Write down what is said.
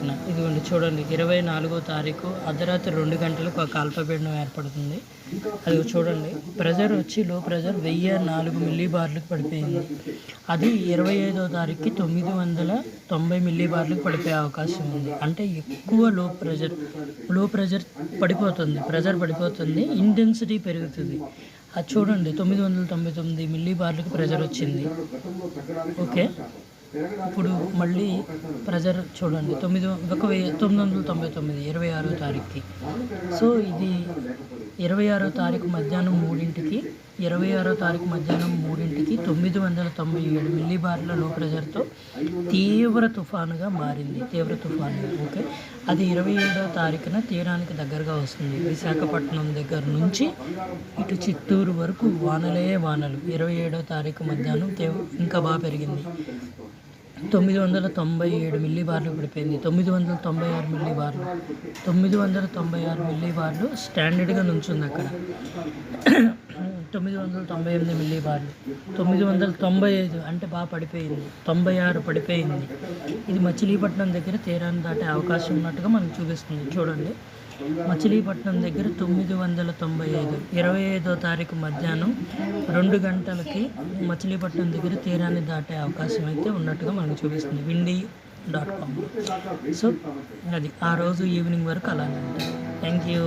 తారీఖున ఇదిగోండి చూడండి 24వ తారీఖు అర్ధరాత్రి 2 గంటలకు ఒక అల్పపీడనం ఏర్పడుతుంది. అది చూడండి ప్రెజర్ వచ్చి లో ప్రెజర్ 1004 మిల్లీ బార్లకు పడిపోయింది. అది 25వ తారీఖుకి 990 మిల్లీ బార్లకు పడిపోయే అవకాశం ఉంది. అంటే ఎక్కువ లో ప్రెజర్ పడిపోతుంది, ఇంటెన్సిటీ పెరుగుతుంది. అది చూడండి 999 మిల్లీ బార్లకు ప్రెజర్ వచ్చింది. ఓకే, ఇప్పుడు మళ్ళీ ప్రెజర్ చూడండి 999 26వ తారీఖుకి. సో ఇది 26వ తారీఖు మధ్యాహ్నం 3ంటికి 26వ తారీఖు మధ్యాహ్నం 3ంటికి 997 మిల్లీ బార్ల లో ప్రెజర్తో తీవ్ర తుఫానుగా మారింది. ఓకే, అది 27వ తారీఖున తీరానికి దగ్గరగా వస్తుంది. విశాఖపట్నం దగ్గర నుంచి ఇటు చిత్తూరు వరకు వానలే వానలు. 27వ తారీఖు మధ్యాహ్నం ఇంకా బాగా పెరిగింది. 997 మిల్లీ బార్లు పడిపోయింది. 996 మిల్లీ బార్లు స్టాండర్డ్గా నుంచుంది అక్కడ. 998 మిల్లీ బార్లు, 995 అంటే బాగా పడిపోయింది. 96 పడిపోయింది. ఇది మచిలీపట్నం దగ్గర తీరాన్ని దాటే అవకాశం ఉన్నట్టుగా మనకు చూపిస్తుంది. చూడండి మచిలీపట్నం దగ్గర 995, 25వ తారీఖు మధ్యాహ్నం 2 గంటలకి మచిలీపట్నం దగ్గర తీరాన్ని దాటే అవకాశం అయితే ఉన్నట్టుగా మనకు చూపిస్తుంది windy.com. సో అది ఆ రోజు ఈవినింగ్ వరకు అలానే ఉంటుంది. Thank you.